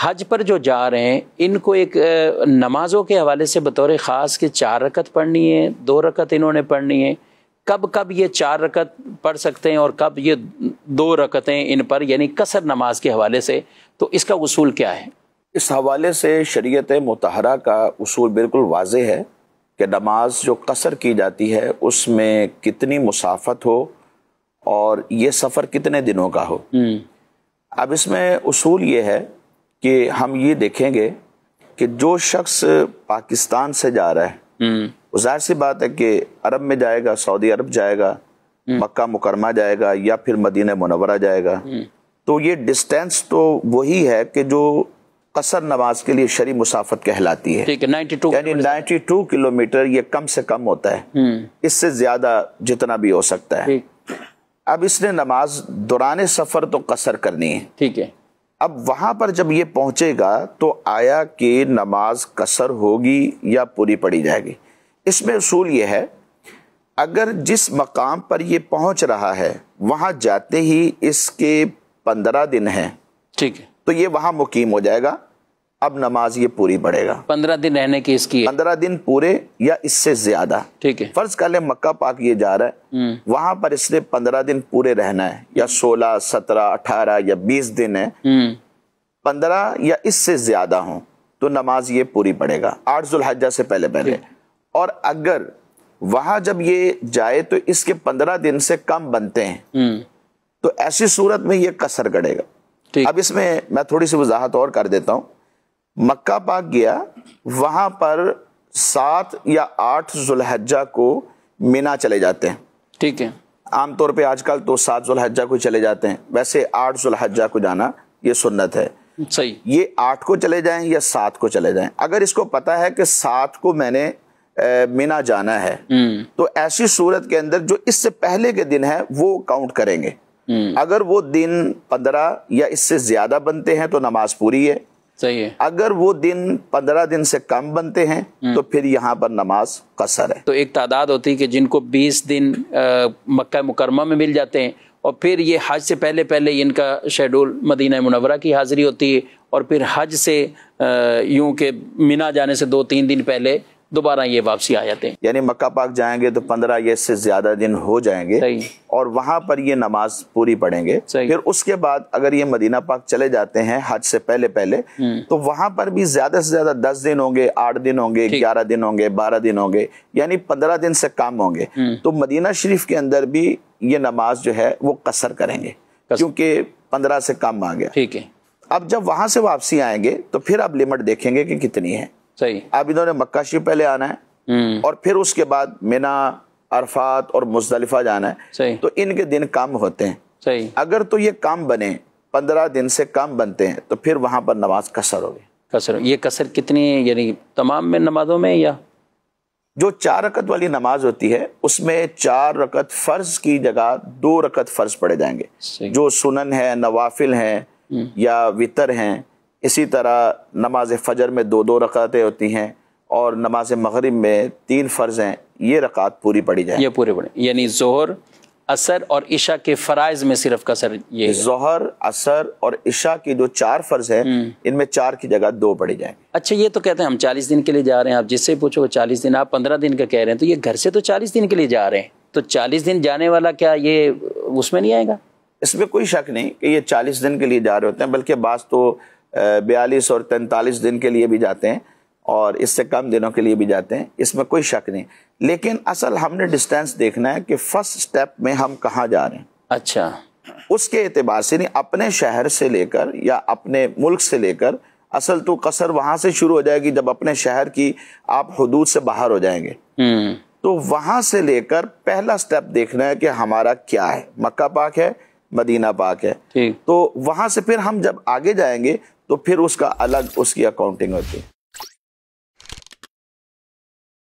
حج پر جو جا رہے ہیں ان کو ایک نمازوں کے حوالے سے بطور خاص کہ 4 رکعت پڑھنی ہے، 2 رکعت انہوں نے پڑھنی ہے، کب یہ 4 رکعت پڑھ سکتے ہیں اور کب یہ 2 رکعتیں ان پر، یعنی قصر نماز کے حوالے سے، تو اس کا اصول کیا ہے؟ اس حوالے سے شریعت مطہرہ کا اصول بالکل واضح ہے کہ نماز جو قصر کی جاتی ہے اس میں کتنی مسافت ہو اور یہ سفر کتنے دنوں کا ہو۔ اب اس میں اصول یہ ہے کہ ہم یہ دیکھیں گے کہ جو شخص پاکستان سے جا رہا ہے وہ ظاہر سی بات ہے کہ عرب میں جائے گا، سعودی عرب جائے گا، مکہ مکرمہ جائے گا یا پھر مدینہ منورہ جائے گا، تو یہ ڈسٹینس تو وہی ہے کہ جو قصر نماز کے لیے شرعی مسافت کہلاتی ہے، یعنی 92 کلومیٹر یہ کم سے کم ہوتا ہے، اس سے زیادہ جتنا بھی ہو سکتا ہے۔ اب اس نے نماز دوران سفر تو قصر کرنی ہے، ٹھیک ہے۔ اب وہاں پر جب یہ پہنچے گا تو آیا کہ نماز قصر ہوگی یا پوری پڑی جائے گی؟ اس میں اصول یہ ہے اگر جس مقام پر یہ پہنچ رہا ہے وہاں جاتے ہی اس کے 15 دن ہیں، ٹھیک ہے، تو یہ وہاں مقیم ہو جائے گا، اب نماز یہ پوری پڑے گا۔ 15 دن رہنے کی اس کی 15 دن پورے یا اس سے زیادہ، ٹھیک ہے۔ فرض کر لیں مکہ پاک یہ جا رہا ہے، وہاں پر اس نے 15 دن پورے رہنا ہے، یا 16 17 18 یا 20 دن ہے، 15 یا اس سے زیادہ ہوں تو نماز یہ پوری پڑے گا 8 ذو الحجہ سے پہلے۔ اور اگر وہاں جب یہ جائے تو اس کے 15 دن سے کم بنتے ہیں تو ایسی صورت میں یہ قصر گڑے گا۔ اب اس میں تھوڑی سی وضاحت اور کر دیتا ہوں۔ مکہ پاک گیا، وہاں پر 7 یا 8 ذو الحجہ کو مینا چلے جاتے ہیں، ٹھیک ہے۔ عام طور پہ آج کل تو 7 ذو الحجہ کو چلے جاتے ہیں، ویسے 8 ذو الحجہ کو جانا یہ سنت ہے، صحیح۔ یہ 8 کو چلے جائیں یا 7 کو چلے جائیں، اگر اس کو پتا ہے کہ 7 کو میں نے مینا جانا ہے تو ایسی صورت کے اندر جو اس سے پہلے کے دن ہے وہ کاؤنٹ کریں گے، اگر وہ دن 15 یا اس سے زیادہ بنتے ہیں تو نماز پوری ہے، صحیح ہے۔ اگر وہ دن 15 دن سے کم بنتے ہیں تو پھر یہاں پر نماز قصر ہے۔ تو ایک تعداد ہوتی ہے کہ جن کو 20 دن مکہ مکرمہ میں مل جاتے ہیں اور پھر یہ حج سے پہلے ان کا شیڈول مدینہ منورہ کی حاضری ہوتی ہے، اور پھر حج سے یوں کہ مینا جانے سے 2-3 دن پہلے دوبارہ یہ واپسی آ جاتے ہیں، یعنی مکہ پاک جائیں گے تو 15 یا اس سے زیادہ دن ہو جائیں گے، اور وہاں پر یہ نماز پوری پڑھیں گے۔ پھر اس کے بعد اگر یہ مدینہ پاک چلے جاتے ہیں حج سے پہلے تو وہاں پر بھی زیادہ سے زیادہ 10 دن ہوں گے، 8 دن ہوں گے، 11 دن ہوں گے، 12 دن ہوں گے، یعنی 15 دن سے کم ہوں گے، تو مدینہ شریف کے اندر بھی یہ نماز جو ہے وہ قصر کریں گے کیونکہ 15 سے کم آ گیا، ٹھیک ہے۔ اب جب وہاں سے واپسی آئیں گے تو پھر اب لیمٹ دیکھیں گے کہ کتنی ہے، صحیح۔ اب انہوں نے مکہ شریف پہلے آنا ہے اور پھر اس کے بعد مینا، عرفات اور مزدلفہ جانا ہے، صحیح، تو ان کے دن کم ہوتے ہیں، صحیح۔ اگر تو یہ کم بنے، 15 دن سے کم بنتے ہیں تو پھر وہاں پر نماز قصر ہوگی۔ قصر، یہ قصر کتنی، یعنی تمام میں نمازوں میں، یا جو 4 رکعت والی نماز ہوتی ہے اس میں 4 رکعت فرض کی جگہ 2 رکعت فرض پڑے جائیں گے، جو سنن ہے، نوافل ہیں یا وتر ہیں۔ اسی طرح نماز فجر میں 2 رکعتیں ہوتی ہیں، اور نماز مغرب میں 3 فرض ہیں، یہ رکعت پوری پڑی جائیں، یہ پورے پڑے، یعنی ظہر، عصر اور عشاء کے فرائض میں صرف قصر، یہ ظہر، عصر اور عشاء کی جو 4 فرض ہیں ان میں 4 کی جگہ 2 پڑی جائیں۔ اچھا، یہ تو کہتے ہیں ہم 40 دن کے لیے جا رہے ہیں، آپ جس سے پوچھو 40 دن، آپ 15 دن کا کہہ رہے ہیں، تو یہ گھر سے تو 40 دن کے لیے جا رہے ہیں، تو 40 دن جانے والا کیا یہ اس میں نہیں آئے گا؟ اس میں کوئی شک نہیں کہ یہ 40 دن کے لیے جا رہے ہوتے ہیں، بلکہ بعض تو 42 اور 43 دن کے لیے بھی جاتے ہیں اور اس سے کم دنوں کے لیے بھی جاتے ہیں، اس میں کوئی شک نہیں، لیکن اصل ہم نے ڈسٹینس دیکھنا ہے کہ فرسٹ سٹیپ میں ہم کہاں جا رہے ہیں۔ اچھا، اس کے اعتبار سے نہیں، اپنے شہر سے لے کر یا اپنے ملک سے لے کر، اصل تو قصر وہاں سے شروع ہو جائے گی جب اپنے شہر کی آپ حدود سے باہر ہو جائیں گے، تو وہاں سے لے کر پہلا سٹیپ دیکھنا ہے کہ ہمارا کیا ہے، مکہ پاک ہے، مدینہ پاک ہے، تو وہاں سے پھر ہم جب آگے جائیں گے تو پھر اس کا الگ اس کی اکاؤنٹنگ ہوتی ہے۔